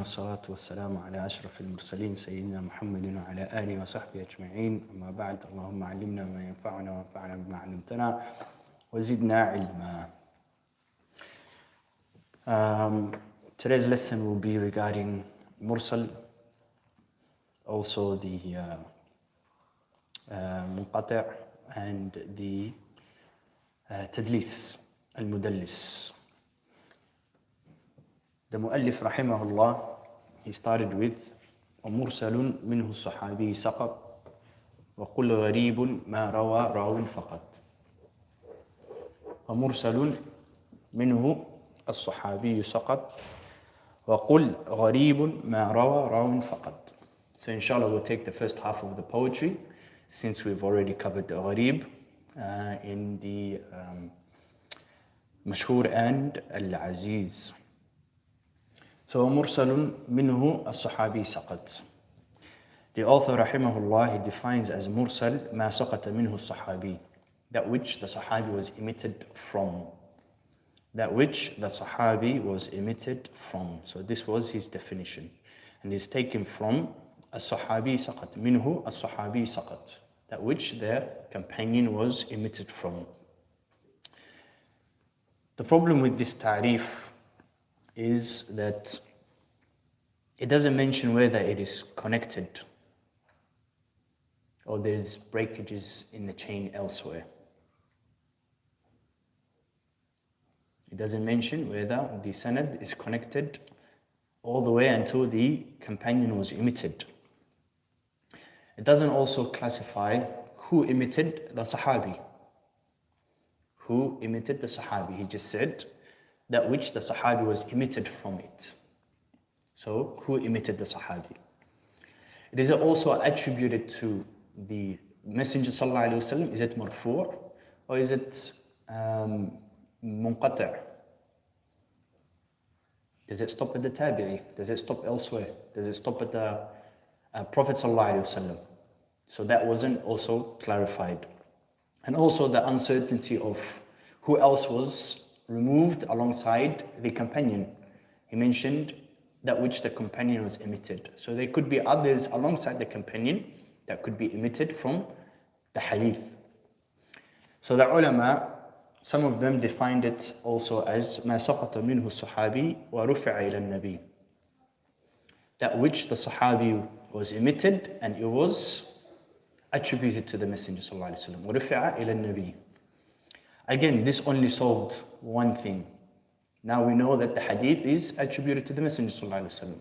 والصلاة والسلام على أشرف المرسلين سيدنا محمد وعلى آله وصحبه أجمعين. أما بعد، اللهم علمنا ما ينفعنا وانفعنا بما علمتنا وزدنا علما. Today's lesson will be regarding Mursal, also the Munqati' and the Tadlis, al-Mudalis. The Mu'allif rahimahullah, he started with ومرسل منه الصحابي سقط وقل غريب ما روى راو فقط. ومرسل منه الصحابي سقط وقل غريب ما روى راو فقط. So inshallah we'll take the first half of the poetry, since we've already covered the gharib in the mashhur and al-aziz. So Mursal minhu as-sahabi saqat. The author rahimahullah, he defines as Mursal ma saqata minhu as-sahabi, that which the sahabi was emitted from. That which the sahabi was emitted from. So this was his definition. And it's taken from as-sahabi saqat. Minhu as-sahabi saqat. That which their companion was emitted from. The problem with this ta'rif is that it doesn't mention whether it is connected or there's breakages in the chain elsewhere. It doesn't mention whether the sanad is connected all the way until the companion was emitted. It doesn't also classify who emitted the sahabi. Who emitted the sahabi? He just said that which the sahabi was emitted from it. So, who emitted the sahabi? It is also attributed to the Messenger sallallahu alaihi wasallam. Is it marfu' or is it munqati'? Does it stop at the tabi'i? Does it stop elsewhere? Does it stop at the Prophet sallallahu alaihi wasallam? So that wasn't also clarified. And also the uncertainty of who else was removed alongside the companion. He mentioned that which the companion was emitted. So there could be others alongside the companion that could be emitted from the hadith. So the ulama, some of them defined it also as ما سقط منه الصحابي ورفع إلى النبي. That which the sahabi was emitted and it was attributed to the Messenger sallallahu alaihi wasallam. ورفع إلى النبي. Again, this only solved one thing. Now we know that the hadith is attributed to the Messenger sallallahu alaihi wasallam.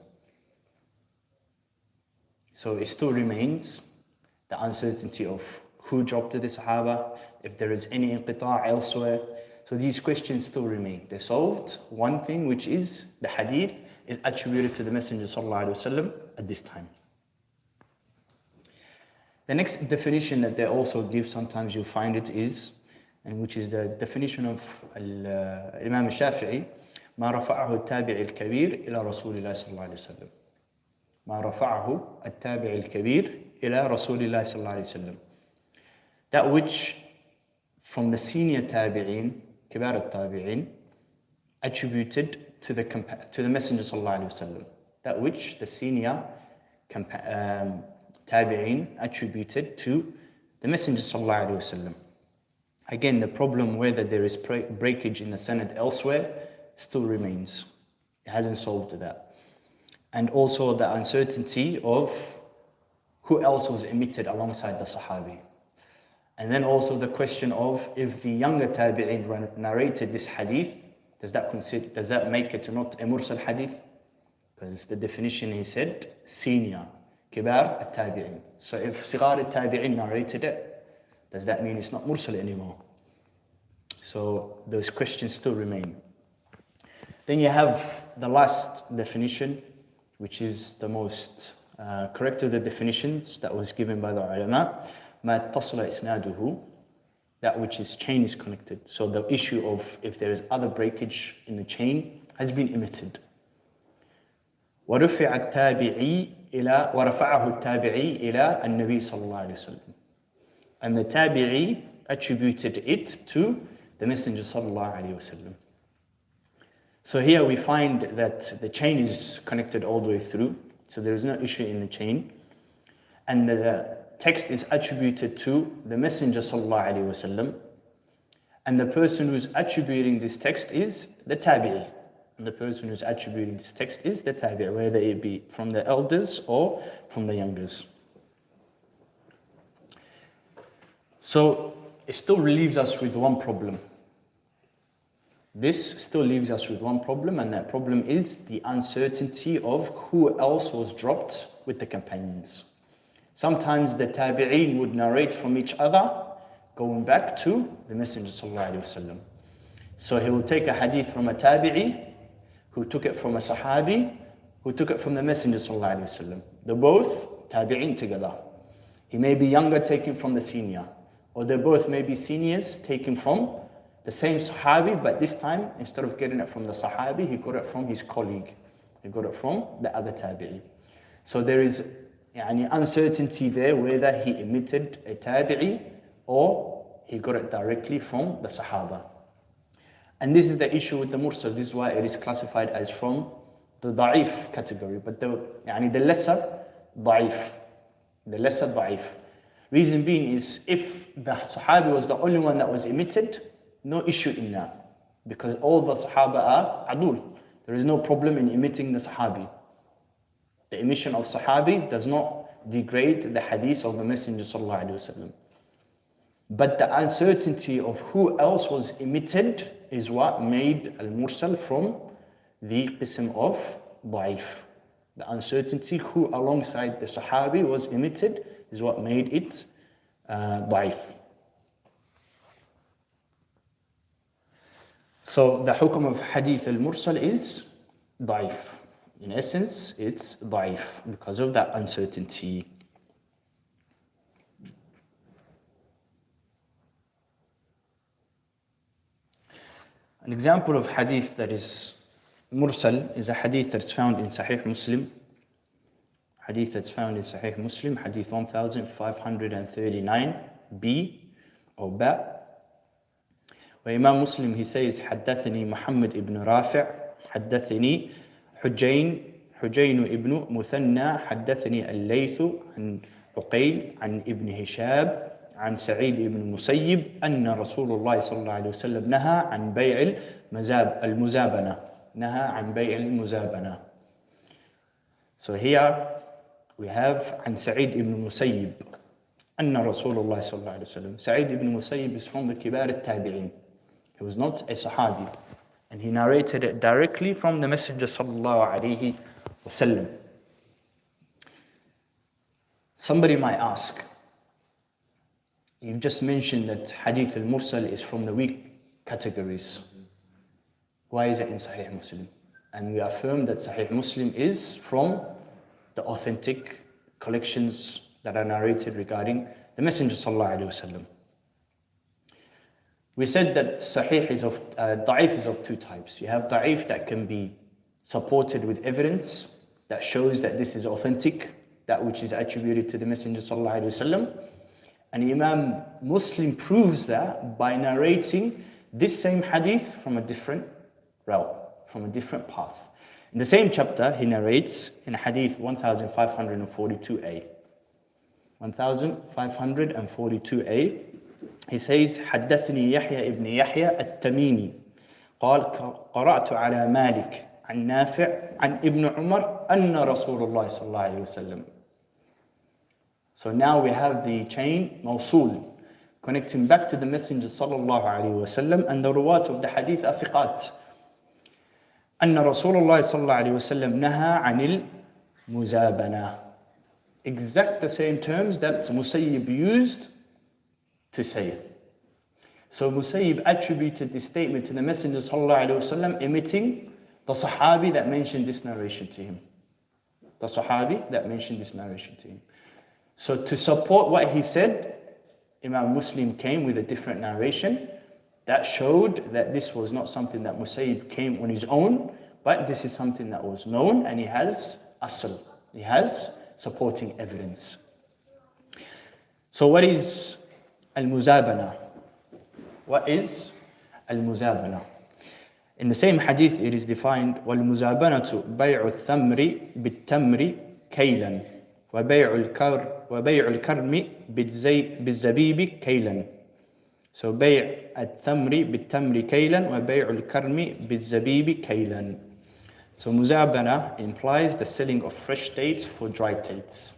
So it still remains the uncertainty of who dropped to the Sahaba, if there is any inqita' elsewhere. So these questions still remain. They solved one thing, which is the hadith is attributed to the Messenger sallallahu alaihi wasallam at this time. The next definition that they also give, sometimes you'll find it is, and which is the definition of Imam al-Shafi'i, ما رفعه التابع الكبير إلى رسول الله صلى الله عليه وسلم. ما رفعه التابع الكبير إلى رسول الله صلى الله عليه وسلم. That which from the senior tabi'in, كبار التابعين, attributed to the Messenger صلى الله عليه وسلم. That which the senior tabi'in attributed to the Messenger صلى الله عليه وسلم. Again, the problem whether there is breakage in the sanad elsewhere still remains. It hasn't solved that. And also the uncertainty of who else was emitted alongside the sahabi. And then also the question of if the younger tabi'in narrated this hadith, does that make it not a mursal hadith? Because the definition, he said, senior, kibar at-tabi'in. So if sigar at-tabi'in narrated it, does that mean it's not mursal anymore? So those questions still remain. Then you have the last definition, which is the most correct of the definitions that was given by the ulama. ما اتصل إسناده, that which is chain is connected. So the issue of if there is other breakage in the chain has been omitted. ورفع التابعي إلى ورفعه التابعي إلى النبي صلى الله عليه وسلم. And the tabi'i attributed it to the Messenger sallallahu alaihi wasallam. So here we find that the chain is connected all the way through, so there is no issue in the chain. And the text is attributed to the Messenger sallallahu alaihi wasallam. And the person who's attributing this text is the tabi'i. And the person who's attributing this text is the tabi'i, whether it be from the elders or from the youngers. So it still leaves us with one problem. This still leaves us with one problem, and that problem is the uncertainty of who else was dropped with the companions. Sometimes the tabi'een would narrate from each other, going back to the Messenger sallallahu alaihi wasallam. So he will take a hadith from a tabi'i, who took it from a sahabi, who took it from the Messenger sallallahu alaihi wasallam. They're both tabi'een together. He may be younger, taking from the senior, or they both may be seniors, taking from the same sahabi, but this time, instead of getting it from the sahabi, he got it from his colleague. He got it from the other tabi'i. So there is uncertainty there whether he emitted a tabi'i or he got it directly from the sahaba. And this is the issue with the mursal. This is why it is classified as from the da'if category, but the lesser da'if. The lesser da'if. Reason being is, if the sahabi was the only one that was emitted, no issue in that, because all the sahaba are adul. There is no problem in emitting the sahabi. The emission of sahabi does not degrade the hadith of the Messenger sallallahu alaihi wasallam. But the uncertainty of who else was emitted is what made al-mursal from the qism of da'if. The uncertainty who alongside the sahabi was emitted is what made it da'if. So the hukm of hadith al-mursal is da'if. In essence, it's da'if because of that uncertainty. An example of hadith that is mursal is a hadith that's found in Sahih Muslim. Hadith that's found in Sahih Muslim, hadith 1539b or ba. Where Imam Muslim, he says, حدثني محمد ibn Rafi' حدثني حجين ibn مثنى حدثني الليث عن عقيل عن ابن هشام عن سعيد بن المسيب أن رسول الله صلى الله عليه وسلم نهى عن بيع المزابنة. نهى عن بيع المزابنة. So here we have عن سعيد بن المسيب أن رسول الله صلى الله عليه وسلم. سعيد بن المسيب is from the كبار التابعين. He was not a sahabi, and he narrated it directly from the Messenger sallallahu alaihi wasallam. Somebody might ask, you've just mentioned that hadith al-mursal is from the weak categories. Why is it in Sahih Muslim? And we affirm that Sahih Muslim is from the authentic collections that are narrated regarding the Messenger sallallahu alaihi wasallam. We said that da'if is of two types. You have da'if that can be supported with evidence that shows that this is authentic, that which is attributed to the Messenger sallallahu alaihi wasallam. And Imam Muslim proves that by narrating this same hadith from a different route, from a different path. In the same chapter, he narrates in hadith 1542a. 1542a, he says, حدثني يحيى ابن يحيى التميمي قال قرأت على مالك عن نافع عن ابن عمر أن رسول الله صلى الله عليه وسلم. So now we have the chain موصول connecting back to the Messenger صلى الله عليه وسلم, and the ruwat of the hadith are ثقات. أن رسول الله صلى الله عليه وسلم نهى عن المزابنة. Exact the same terms that Musayyib used to say it. So Musayyib attributed this statement to the Messenger sallallahu alaihi wasallam, emitting the Sahabi that mentioned this narration to him. The Sahabi that mentioned this narration to him. So to support what he said, Imam Muslim came with a different narration that showed that this was not something that Musayyib came on his own, but this is something that was known, and he has asl. He has supporting evidence. So what is al-muzabana? What is al-muzabana? In the same hadith, it is defined, وَالْمُزَابَنَةُ بَيْعُ الثَّمْرِ بِالتَّمْرِ كَيْلًا وَبَيْعُ الْكَرْمِ بِالزَّبِيبِ كَيْلًا. So بَيْعُ الثَّمْرِ بِالتَّمْرِ كَيْلًا وَبَيْعُ الْكَرْمِ بِالزَّبِيبِ كَيْلًا. So muzabana implies the selling of fresh dates for dry dates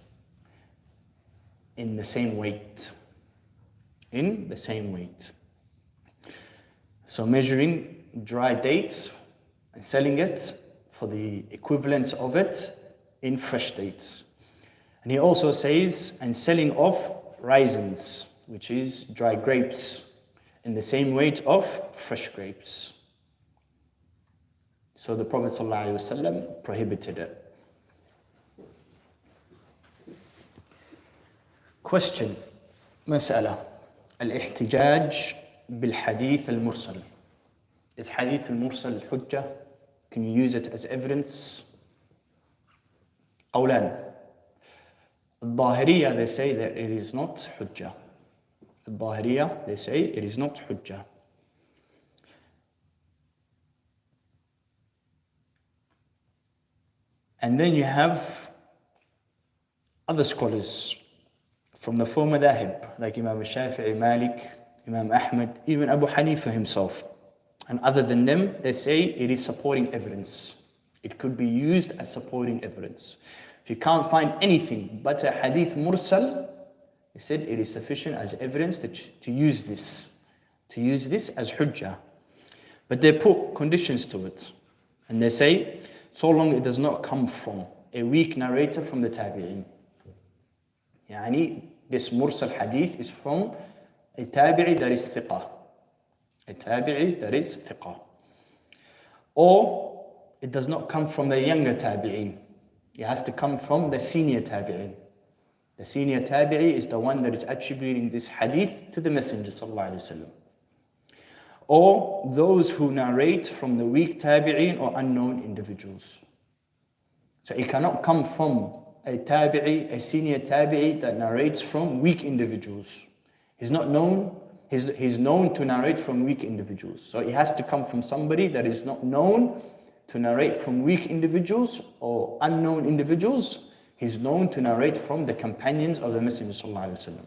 in the same weight. In the same weight. So measuring dry dates and selling it for the equivalence of it in fresh dates. And he also says, and selling of raisins, which is dry grapes, in the same weight of fresh grapes. So the Prophet ﷺ prohibited it. Question, مسألة, الاحتجاج بالحديث المرسل. Is hadith al-mursal hujjah? Can you use it as evidence? قولان. الظاهرية, they say that it is not hujjah. الظاهرية, they say it is not hujjah. And then you have other scholars from the four madhahib, like Imam Shafi'i, Malik, Imam Ahmad, even Abu Hanifa himself. And other than them, they say it is supporting evidence. It could be used as supporting evidence. If you can't find anything but a hadith mursal, they said it is sufficient as evidence to use this as hujjah. But they put conditions to it. And they say, so long it does not come from a weak narrator from the tabi'in. Yani, this mursal hadith is from a tabi'i that is thiqah. A tabi'i that is thiqah. Or it does not come from the younger tabi'in. It has to come from the senior tabi'in. The senior tabi'i is the one that is attributing this hadith to the Messenger sallallahu alaihi wasallam. Or those who narrate from the weak tabi'in or unknown individuals. So it cannot come from a tabi'i, a senior tabi'i that narrates from weak individuals. He's not known. He's known to narrate from weak individuals. So it has to come from somebody that is not known to narrate from weak individuals or unknown individuals. He's known to narrate from the companions of the Messenger sallallahu alaihi wasallam.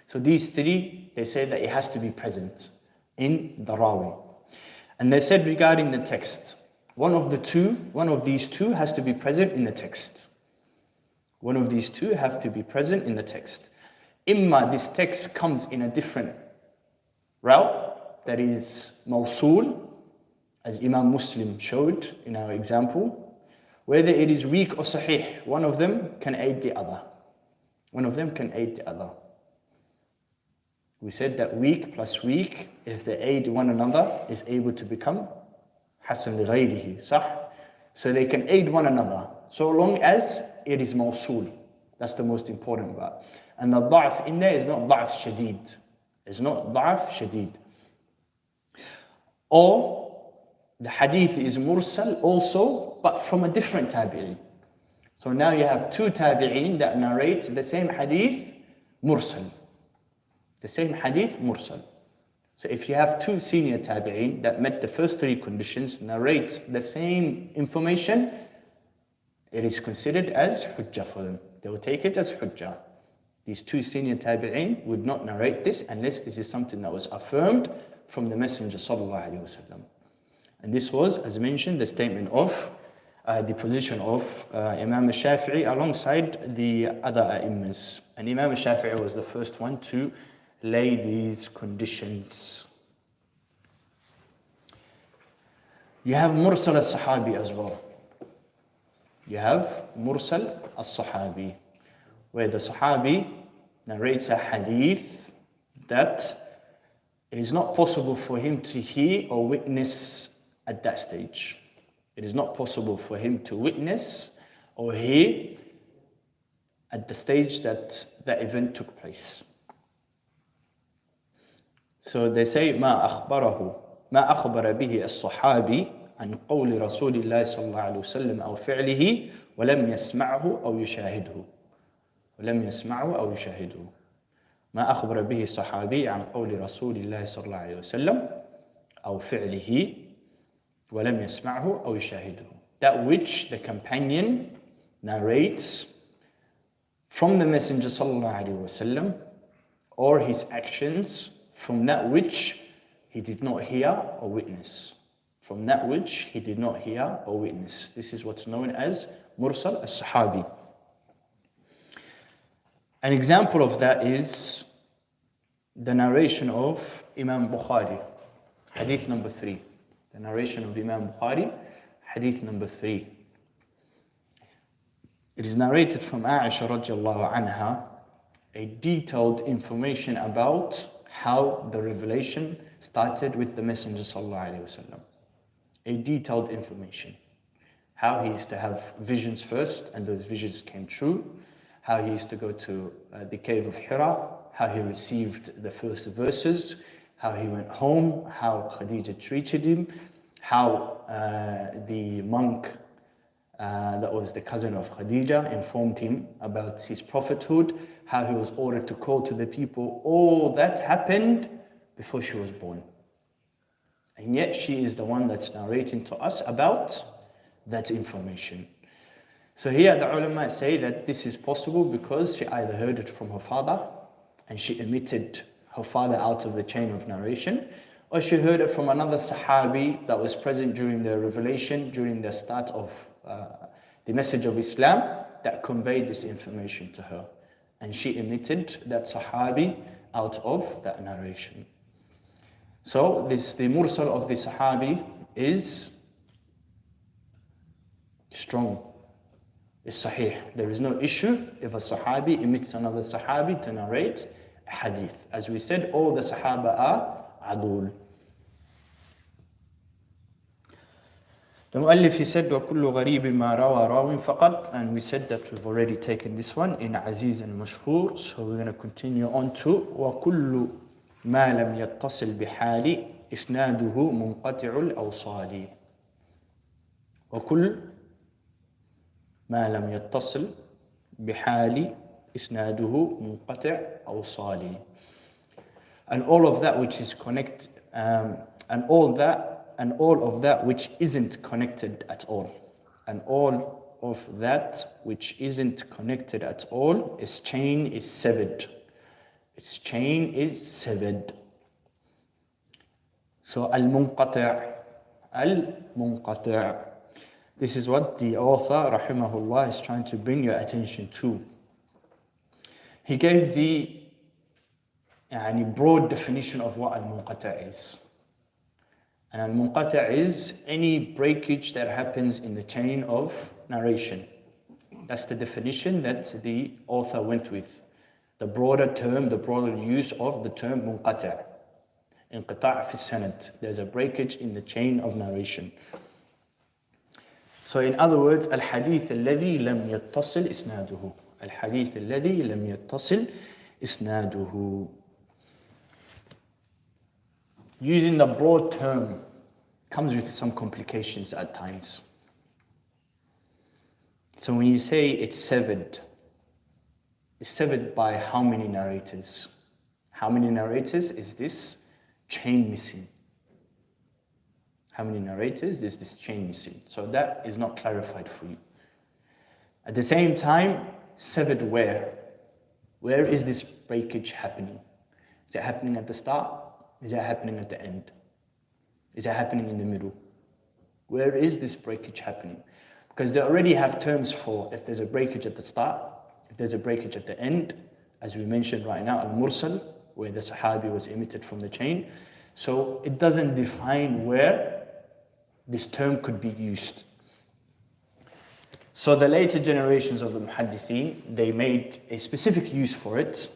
So these three, they say that it has to be present in the rawi. And they said regarding the text, one of these two has to be present in the text. One of these two have to be present in the text. Imma this text comes in a different route, that is mawsul, as Imam Muslim showed in our example. Whether it is weak or sahih, one of them can aid the other. One of them can aid the other. We said that weak plus weak, if they aid one another, is able to become hasan li ghayrihi, sah? So they can aid one another, so long as it is mawsul. That's the most important part. And the da'af in there is not da'af shadid. It's not da'af shadid. Or the hadith is mursal also, but from a different tabi'i. So now you have two tabi'in that narrate the same hadith mursal. The same hadith mursal. So if you have two senior tabi'in that met the first three conditions, narrate the same information, it is considered as hujjah for them. They will take it as hujjah. These two senior tabi'in would not narrate this unless this is something that was affirmed from the Messenger sallallahu alaihi wasallam. And this was, as mentioned, the statement of the position of Imam al-Shafi'i alongside the other A'immas. And Imam al-Shafi'i was the first one to lay these conditions. You have Mursal al-Sahabi as well. You have Mursal al-Sahabi, where the Sahabi narrates a hadith that it is not possible for him to hear or witness at that stage. It is not possible for him to witness or hear at the stage that the event took place. So they say ما أخبر به الصحابي عن قول رسول الله صلى الله عليه وسلم أو فعله ولم يسمعه أو يشاهده. ولم يسمعه أو يشاهده. ما أخبر به الصحابي عن قول رسول الله صلى الله عليه وسلم أو فعله وَلَمْ يَسْمَعْهُ أَوْ يُشَاهِدْهُ. That which the companion narrates from the Messenger sallallahu alaihi wasallam, or his actions from that which he did not hear or witness. From that which he did not hear or witness. This is what's known as Mursal as-Sahabi. An example of that is the narration of Imam Bukhari, hadith number 3. The narration of Imam Bukhari, hadith number 3. It is narrated from Aisha radiallahu anha, a detailed information about how the revelation started with the Messenger sallallahu alaihi wasallam. A detailed information. How he used to have visions first, and those visions came true. How he used to go to the cave of Hira, how he received the first verses, how he went home, how Khadija treated him, how the monk that was the cousin of Khadija informed him about his prophethood, how he was ordered to call to the people. All that happened before she was born. And yet she is the one that's narrating to us about that information. So here the ulama say that this is possible because she either heard it from her father and she omitted her father out of the chain of narration, or she heard it from another sahabi that was present during the revelation, during the start of the message of Islam, that conveyed this information to her. And she omitted that sahabi out of that narration. So the mursal of the sahabi is strong. Is sahih. There is no issue if a sahabi emits another sahabi to narrate a hadith. As we said, all the sahaba are adul. The muallif, he said, وَكُلُّ غَرِيبٍ مَا رَوَى رَاوٍ فَقَطْ. And we said that we've already taken this one in Aziz and Mashhur. So we're going to continue on to وَكُلُّ مَا لَمْ يَتَّصِلْ بِحَالِ إِسْنَادُهُ مُنْقَطِعُ الْأَوْصَالِ. وَكُلُّ ما لم يتصل بحال إسناده منقطع أوصالي. And all of that which is and all of that which isn't connected at all. And all of that which isn't connected at all, its chain is severed. Its chain is severed. So al-munqati'. This is what the author, rahimahullah, is trying to bring your attention to. He gave the broad definition of what al-munqati' is. And al-munqati' is any breakage that happens in the chain of narration. That's the definition that the author went with. The broader term, the broader use of the term munqati'. Inqita' fi sanad. There's a breakage in the chain of narration. So in other words, al-hadith alladhi lam yattasil isnaduhu. Al-hadith alladhi lam yattasil isnaduhu. Using the broad term comes with some complications at times. So when you say it's severed by how many narrators? How many narrators is this chain missing? How many narrators is this chain missing? So that is not clarified for you. At the same time, severed where? Where is this breakage happening? Is it happening at the start? Is it happening at the end? Is it happening in the middle? Where is this breakage happening? Because they already have terms for if there's a breakage at the start, if there's a breakage at the end, as we mentioned right now, al-Mursal, where the sahabi was emitted from the chain. So it doesn't define where this term could be used. So the later generations of the muhaddithin, they made a specific use for it,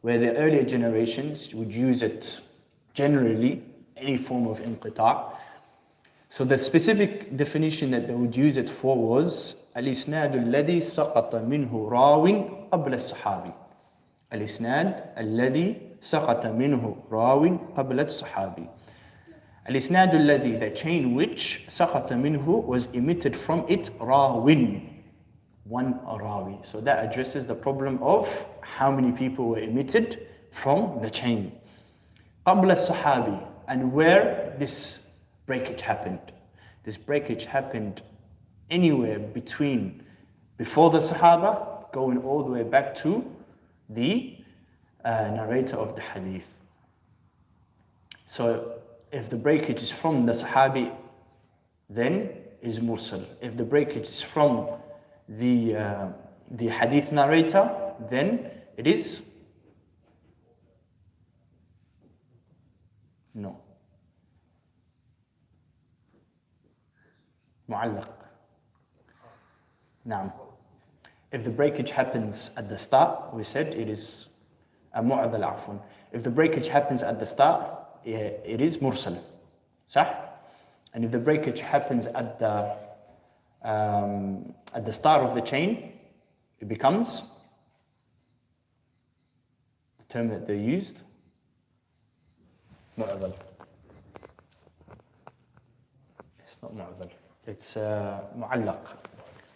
where the earlier generations would use it generally, any form of inqita'. So the specific definition that they would use it for was al-isnad alladhi saqata minhu rawin qabla as-sahabi. Al-isnad alladhi saqata minhu rawin qabla as-sahabi. Al-isnad alladhi, the chain which saqata minhu was emitted from it rawin, one rawi. So that addresses the problem of how many people were emitted from the chain. Qabla as-sahabi, and where this breakage happened. this breakage happened anywhere between before the Sahaba, going all the way back to the narrator of the hadith. So if the breakage is from the Sahabi, then is Mursal. If the breakage is from the hadith narrator, then it is no. Mu'allaq. Naam. If the breakage happens at the start, we said it is a mu'adal afun. If the breakage happens at the start, it is mursal. Sah? And if the breakage happens at the start of the chain, it becomes the term that they used, mu'adal. It's not mu'adal. It's mu'allaq.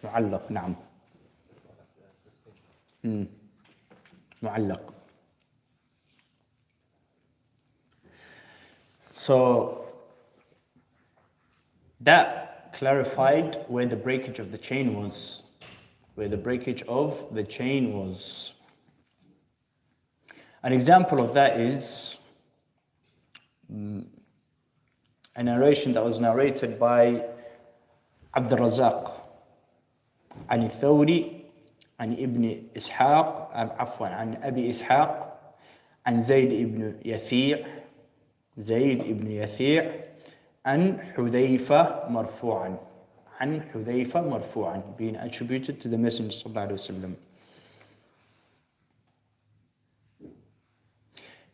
Mu'allaq, na'am. Mu'allaq. So that clarified where the breakage of the chain was. Where the breakage of the chain was. An example of that is a narration that was narrated by عبد الرزاق عن الثوري عن ابن إسحاق عفوا عن أبي إسحاق عن زيد بن يثيع عن حذيفة مرفوعا being attributed to the Messenger صلى الله عليه وسلم.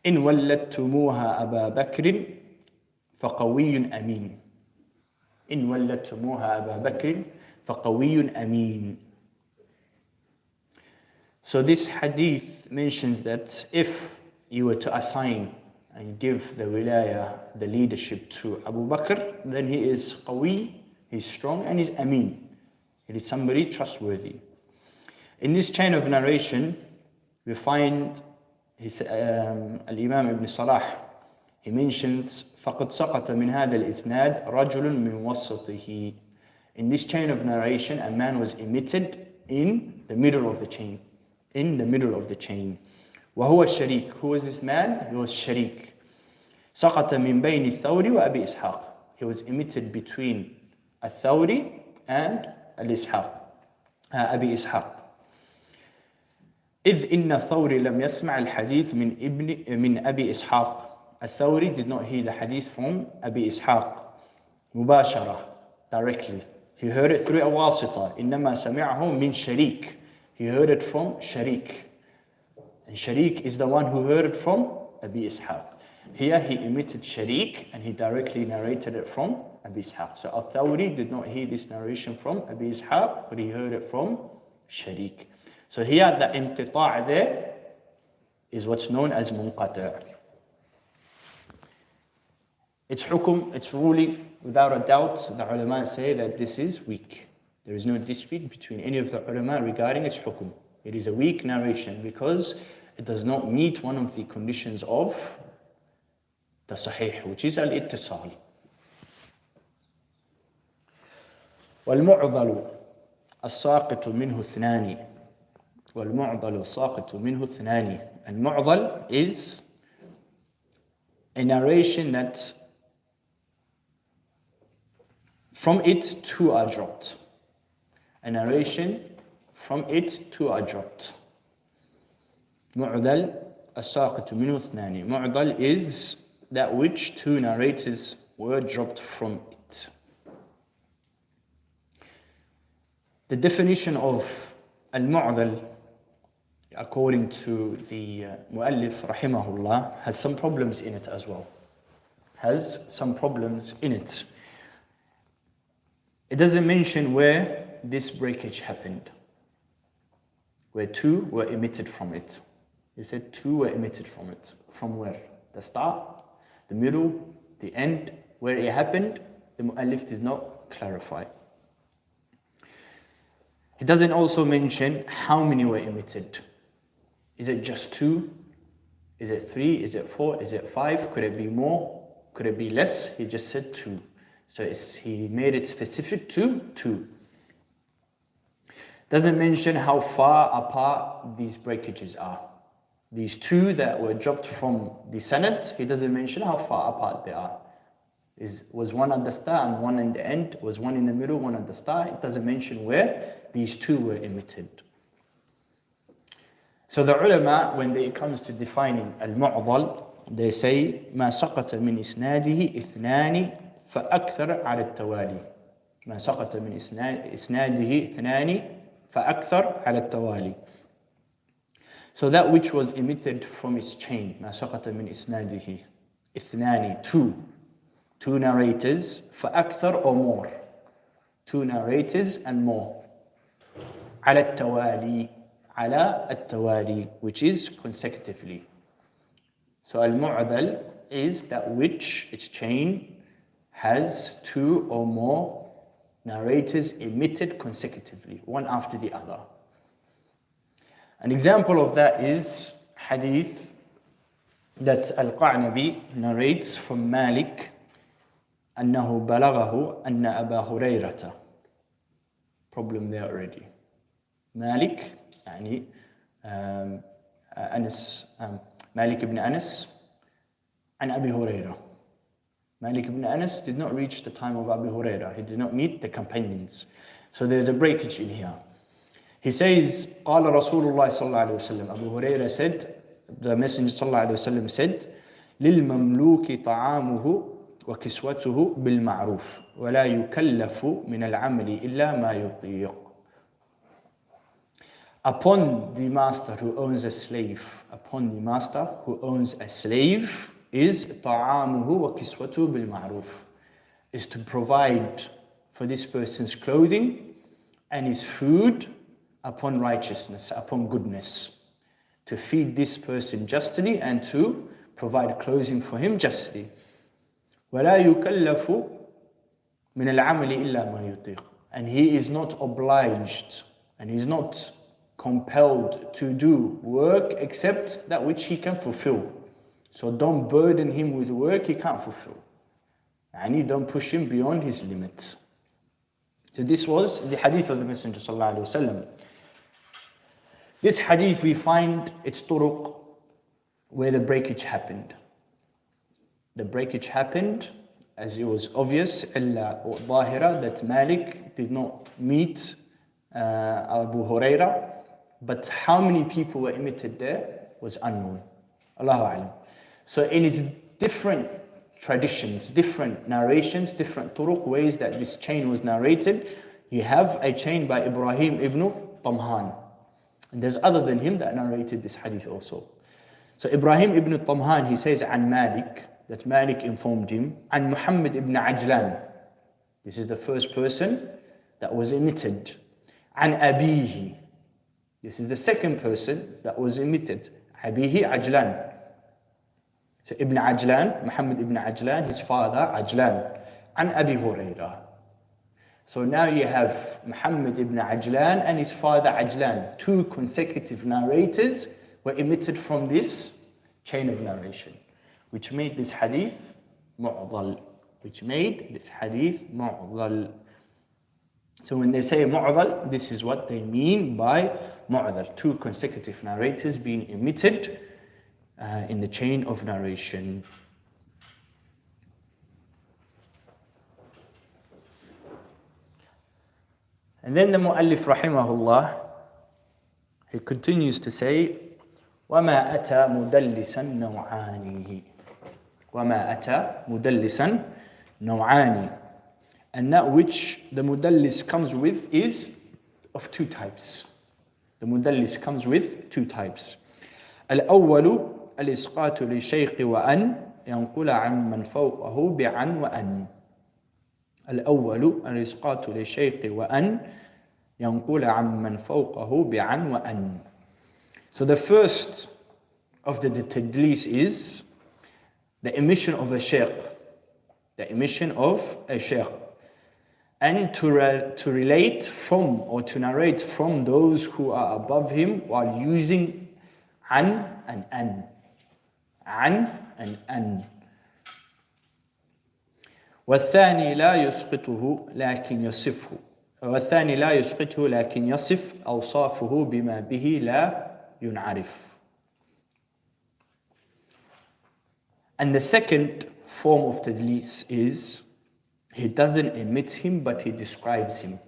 إن ولدتموها أبا بكر فقوي أمين. إن ولدتموها أبا بكر فقوي أمين. So this hadith mentions that if you were to assign and give the wilayah, the leadership to Abu Bakr, then he is qawi, he's strong, and he's ameen. He is somebody trustworthy. In this chain of narration, we find Al-Imam Ibn Salah, he mentions فَقَدْ سَقَطَ مِنْ هَذَا الْإِسْنَادِ رَجُلٌ مِنْ وَسَطِهِ. In this chain of narration, a man was emitted in the middle of the chain. In the middle of the chain. وهو الشريك. Who was this man? He was Sharik. سقط من بين الثوري وأبي إسحاق. He was emitted between الثوري and الإسحاق. أبي إسحاق. إذ إن الثوري لم يسمع الحديث من أبي إسحاق. الثوري did not hear the hadith from أبي إسحاق مباشرة, directly. He heard it through a wasita. إنما سمعه من شريك. He heard it from Sharik. And Sharik is the one who heard it from Abi Ishaq. Here he emitted Sharik and he directly narrated it from Abi Ishaq. So Al-Thawri did not hear this narration from Abi Ishaq, but he heard it from Sharik. So here the inqita' there is what's known as Munqati'. Its hukum, its ruling, without a doubt, the ulama say that this is weak. There is no dispute between any of the ulama regarding its hukum. It is a weak narration because it does not meet one of the conditions of the sahih, which is al-ittisal. وَالْمُعْضَلُ السَّاقِطُ مِنْهُ اثْنَانِ وَالْمُعْضَلُ السَّاقِطُ مِنْهُ اثْنَانِ. And mu'dal is a narration that from it two are dropped. A narration from it two are dropped. Mu'dal as-saqitu minhu ithnani. Mu'dal is that which two narrators were dropped from it. The definition of al-mu'dal, according to the muallif rahimahullah, has some problems in it as well. Has some problems in it. It doesn't mention where this breakage happened, where two were emitted from it. He said two were emitted from it. From where? The start, the middle, the end, where it happened, the mu'allif did not clarify. It doesn't also mention how many were emitted. Is it just two? Is it three? Is it four? Is it five? Could it be more? Could it be less? He just said two. So he made it specific to two. Doesn't mention how far apart these breakages are. These two that were dropped from the sanad, he doesn't mention how far apart they are. Was one at the start and one in the end? Was one in the middle, one at the start? It doesn't mention where these two were emitted. So the ulama, when it comes to defining al-mu'dal, they say ما سقط من إسناده اثنان فأكثر على التوالي. ما سقط من إسناده اثنان فأكثر على التوالي. So that which was emitted from its chain, ما سقط من إسناده اثنان, two narrators, فأكثر or more, two narrators and more, على التوالي, على التوالي, which is consecutively. So al-mu'dal is that which its chain has two or more narrators emitted consecutively, one after the other. An example of that is hadith that Al-Qa'nabi narrates from Malik أنه بلغه أن أبا هريرة. Problem there already. Malik يعني أنس Malik ibn Anas and Abi Hurairah. Malik ibn Anas did not reach the time of Abi Hurairah. He did not meet the companions. So there's a breakage in here. He says, قال رسول الله صلى الله عليه وسلم. Abu Hurairah said, the Messenger صلى الله عليه وسلم said, للمملوك طعامه وكسوته بالمعروف ولا يكلف من العمل إلا ما يطيق. Upon the master who owns a slave, is طعامه وكسوته بالمعروف, is to provide for this person's clothing and his food upon righteousness, upon goodness, to feed this person justly and to provide clothing for him justly. ولا يكلف من العمل إلا ما يطيق, and he is not obliged and he's not compelled to do work except that which he can fulfill. So don't burden him with work he can't fulfill, and you don't push him beyond his limits. So this was the hadith of the Messenger sallallahu alaihi wasallam. This hadith we find its turuq where the breakage happened. The breakage happened as it was obvious illa or zahira that Malik did not meet Abu Hurairah, but how many people were emitted there was unknown. Allahu a'lam. So in its different traditions, different narrations, different turuq, ways that this chain was narrated, you have a chain by Ibrahim ibn Tamhan. And there's other than him that narrated this hadith also. So Ibrahim ibn Tamhan, he says an Malik, that Malik informed him, and Muhammad ibn Ajlan. This is the first person that was emitted. And Abihi. This is the second person that was emitted. Abihi Ajlan. So Ibn Ajlan, Muhammad ibn Ajlan, his father Ajlan, and Abi Hurairah. So now you have Muhammad ibn Ajlan and his father Ajlan. Two consecutive narrators were emitted from this chain of narration, which made this hadith mu'dal. So when they say mu'dal, this is what they mean by mu'dal. Two consecutive narrators being emitted in the chain of narration. And then the mu'allif rahimahullah, he continues to say, وَمَا أَتَى مُدَلِّسًا نَوْعَانِهِ. وَمَا أَتَى مُدَلِّسًا نَوْعَانِ. And that which the mudallis comes with is of two types. The mudallis comes with two types. الأول الإسقاط للشيخ وأن ينقل عن من فوقه بعن وأن. الأول الإسقاط للشيخ وأن ينقل عن من فوقه بعن وأن. So the first of the tadlis is the emission of a shaykh. The emission of a shaykh. And to relate from or to narrate from those who are above him while using an and an. An and an. والثاني لا يسقطه لكن يصفه والثاني لا يسقطه لكن يصف أوصافه بما به لا ينعرف. And the second form of tadlis is he doesn't emit him but he describes him.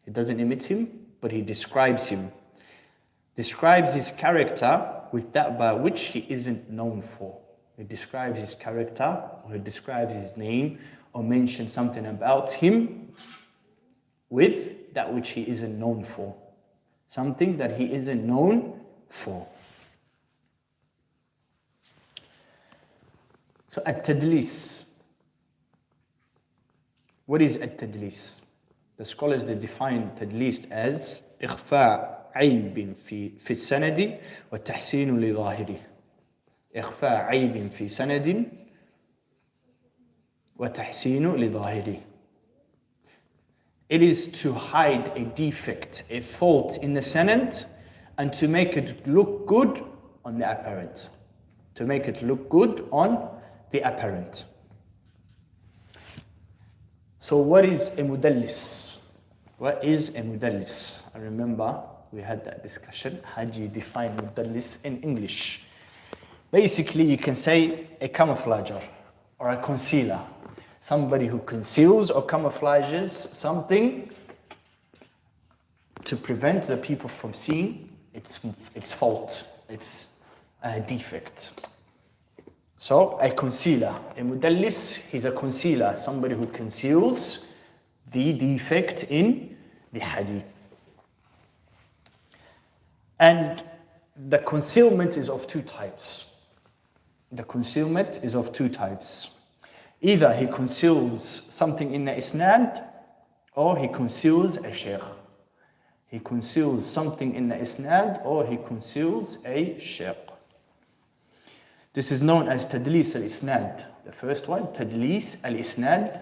He doesn't emit him but he describes him. Describes his character with that by which he isn't known for. He describes his character or he describes his name or mentions something about him with that which he isn't known for. Something that he isn't known for. So at-tadlis. What is at-tadlis? The scholars, they define tadlis as إخفاء عيب في السند والتحسين لظاهره. إخفاء عيب في سند وتحسين لظاهره. It is to hide a defect, a fault in the sanad and to make it look good on the apparent. To make it look good on the apparent. So what is a Mudalis? What is a Mudalis? I remember we had that discussion. How do you define Mudalis in English? Basically, you can say a camouflager or a concealer. Somebody who conceals or camouflages something to prevent the people from seeing its fault, its defect. So, a concealer. A Mudallis, he's a concealer, somebody who conceals the defect in the hadith. And the concealment is of two types. The concealment is of two types. Either he conceals something in the isnad or he conceals a shaykh. He conceals something in the isnad or he conceals a shaykh. This is known as tadlis al-isnad. The first one, tadlis al-isnad.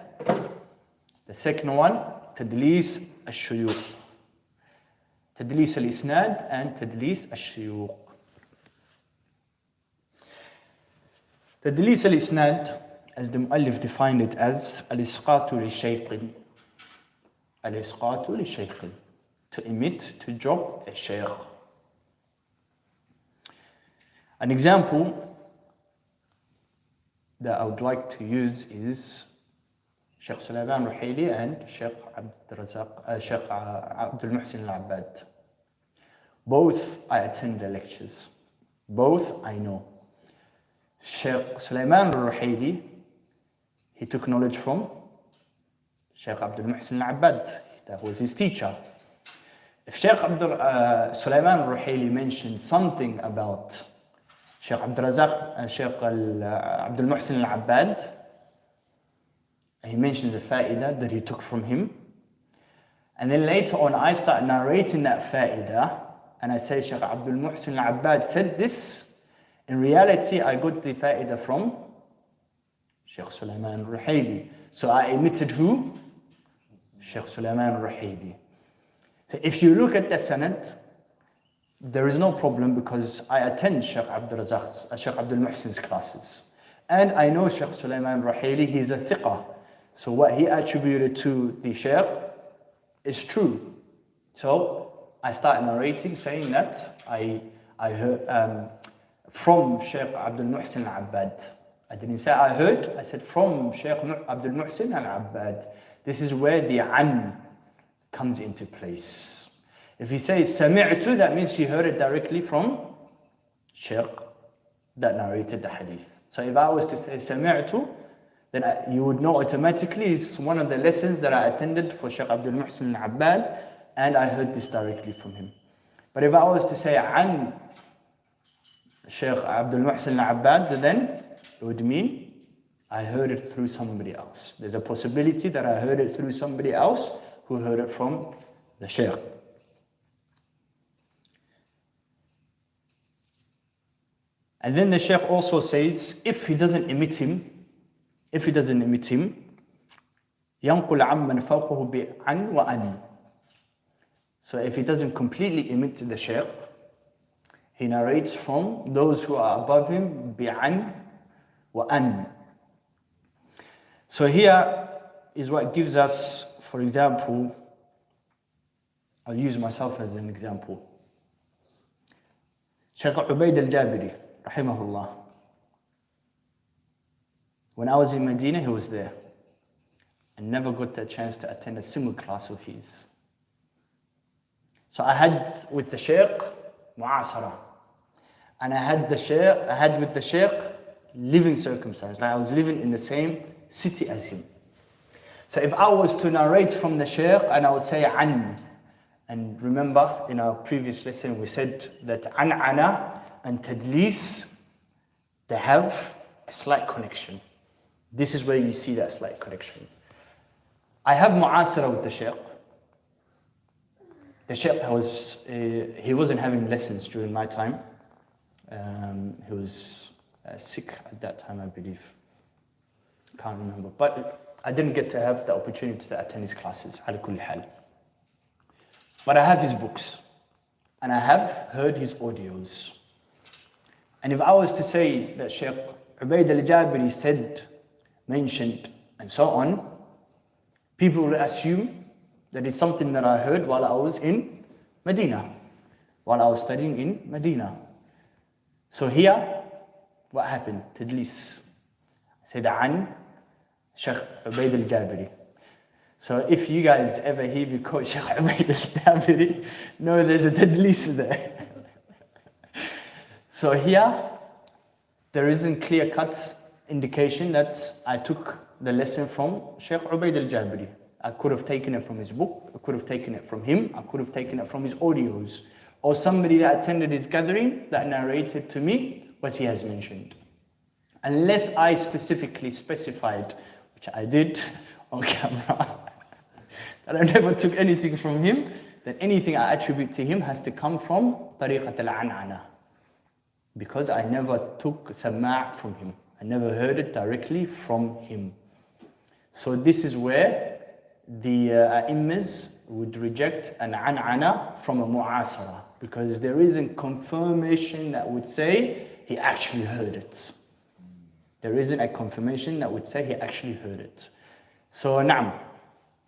The second one, tadlis al-shuyukh. Tadlis al-isnad and tadlis al-shuyukh. Tadlis al-isnad, as the mu'allif defined it as al-isqatu li-shayqin. Al-isqatu li-shayqin. To emit, to drop a shaykh. An example that I would like to use is Sheikh Sulaiman Ruhaili and Sheikh Abdul Muhsin al-Abbad. Both I attend the lectures. Both I know. Sheikh Sulaiman al-Ruhaili, he took knowledge from Sheikh Abdul Muhsin al-Abbad. That was his teacher. If Sheikh Sulaiman al-Ruhaili mentioned something about Sheikh Abdul Muhsin al-Abbad, he mentions a fa'idah that he took from him. And then later on, I start narrating that fa'idah, and I say, Sheikh Abdul Muhsin al-Abbad said this. In reality, I got the fa'idah from Sheikh Sulaiman al-Ruhaili. So I omitted who? Sheikh Sulaiman al-Ruhaili. So if you look at the sanad, there is no problem because I attend Sheikh Abdul Muhsin's classes. And I know Sheikh Sulaiman al-Ruhaili, he's a thiqah. So what he attributed to the Sheikh is true. So I start narrating saying that I heard from Sheikh Abdul Muhsin al-Abbad. I didn't say I heard, I said from Sheikh Abdul Muhsin al-Abbad. This is where the an comes into place. If he says sami'tu, that means he heard it directly from Sheikh that narrated the hadith. So if I was to say sami'tu, then you would know automatically it's one of the lessons that I attended for Sheikh Abdul Muhsin al-Abbad, and I heard this directly from him. But if I was to say an Sheikh Abdul Muhsin al-Abbad, then it would mean I heard it through somebody else. There's a possibility that I heard it through somebody else who heard it from the Sheikh. And then the Sheikh also says, if he doesn't emit him, ينقل عمن فوقه بعن وأن. So if he doesn't completely emit the Sheikh, he narrates from those who are above him بعن وأن. So here is what gives us, for example, I'll use myself as an example. Shaykh Ubaid al-Jabiri, rahimahullah. When I was in Medina, he was there. I never got the chance to attend a single class of his. So I had with the Shaykh, mu'asara. And I had with the Shaykh living circumstance. Like I was living in the same city as him. So if I was to narrate from the Shaykh and I would say an, and remember in our previous lesson we said that an'ana and tadlis, they have a slight connection. This is where you see that slight connection. I have mu'asara with the Shaykh. The Shaykh he wasn't having lessons during my time. He was sick at that time, I believe. Can't remember. But I didn't get to have the opportunity to attend his classes, ala kulli hal. But I have his books. And I have heard his audios. And if I was to say that Shaykh Ubaid al-Jabiri said, mentioned, and so on, people will assume that it's something that I heard while I was in Medina, while I was studying in Medina. So here, what happened? Tadlis. I said, an Shaykh Ubaid al-Jabiri. So if you guys ever hear me quote Shaykh Ubaid al-Jabiri, no, there's a tadlis there. So here, there isn't clear-cut indication that I took the lesson from Shaykh Ubaid al-Jabiri. I could have taken it from his book, I could have taken it from him, I could have taken it from his audios, or somebody that attended his gathering that narrated to me what he has mentioned. Unless I specifically specified, which I did on camera, that I never took anything from him, then anything I attribute to him has to come from tariqat al-an'ana. Because I never took sama' from him. I never heard it directly from him. So this is where the A'immas would reject an an'ana from a mu'asara, because there isn't confirmation that would say he actually heard it. There isn't a confirmation that would say he actually heard it. So na'am,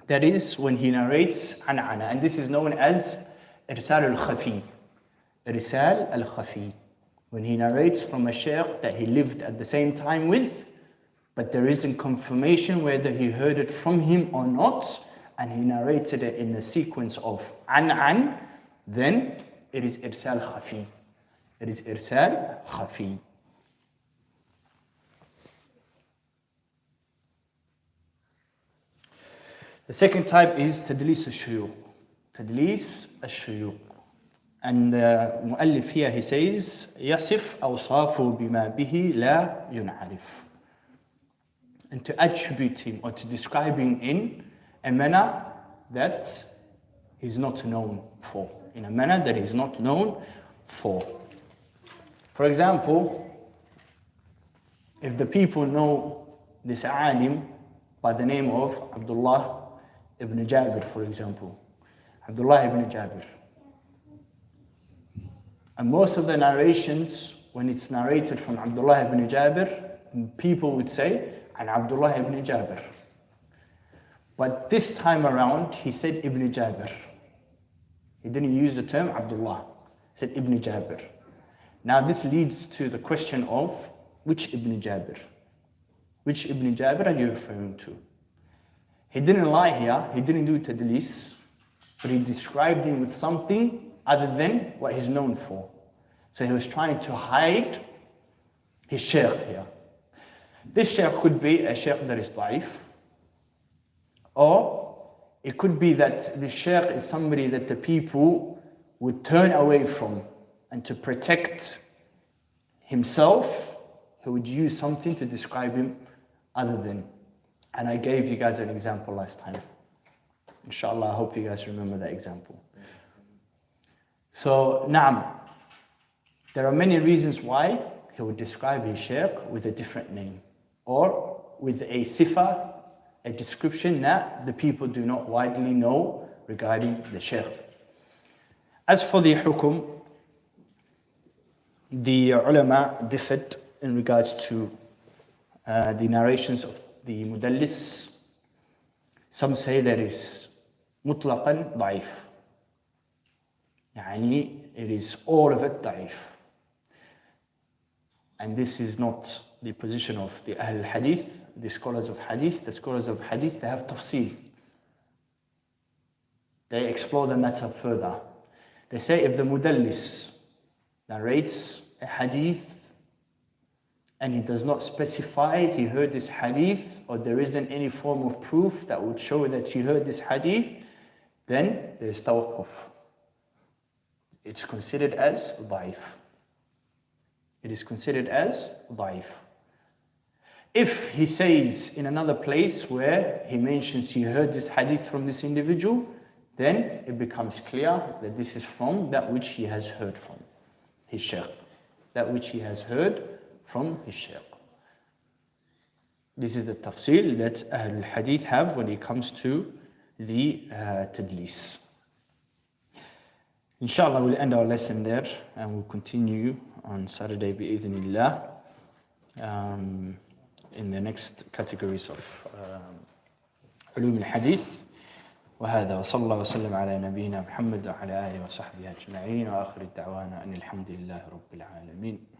that is when he narrates an'ana, and this is known as irsal al-khafi. Irsal al-khafi. When he narrates from a shaykh that he lived at the same time with, but there isn't confirmation whether he heard it from him or not, and he narrated it in the sequence of an, then it is irsal khafi. It is irsal khafi. The second type is tadlis al-shuyukh. Tadlis al-shuyukh. And the mu'allif here, he says, يصف أوصافه بما به لا ينعرف. And to attribute him or to describe him in a manner that he's not known for. In a manner that he's not known for. For example, if the people know this alim by the name of Abdullah ibn Jabir, for example. Abdullah ibn Jabir. And most of the narrations, when it's narrated from Abdullah ibn Jabir, people would say, and Abdullah ibn Jabir. But this time around, he said Ibn Jabir. He didn't use the term Abdullah. He said Ibn Jabir. Now this leads to the question of which Ibn Jabir? Which Ibn Jabir are you referring to? He didn't lie here, he didn't do tadlis, but he described him with something other than what he's known for. So he was trying to hide his shaykh here. This shaykh could be a shaykh that is da'if, or it could be that the shaykh is somebody that the people would turn away from, and to protect himself, he would use something to describe him other than. And I gave you guys an example last time. Inshallah, I hope you guys remember that example. So, na'am, there are many reasons why he would describe his shaykh with a different name, or with a sifa, a description that the people do not widely know regarding the shaykh. As for the hukum, the ulama differed in regards to the narrations of the Mudalis, some say that is mutlaqan da'if. يعني it is all of it da'if. And this is not the position of the Ahl al-Hadith, the scholars of Hadith. The scholars of Hadith, they have tafsir. They explore the matter further. They say if the Mudalis narrates a Hadith and he does not specify he heard this Hadith, or there isn't any form of proof that would show that he heard this Hadith, then there is tawaqquf. It's considered as da'if. It is considered as da'if. If he says in another place where he mentions he heard this hadith from this individual, then it becomes clear that this is from that which he has heard from his shaykh. That which he has heard from his shaykh. This is the tafsil that Ahlul Hadith have when it comes to the tadlis. Inshallah, we'll end our lesson there and we'll continue on Saturday bi'idhnillah in the next categories of علوم الحديث. وهذا وصلى الله وسلم على نبينا محمد وعلى آله وصحبه أجمعين وآخر الدعوانا أن الحمد لله رب العالمين.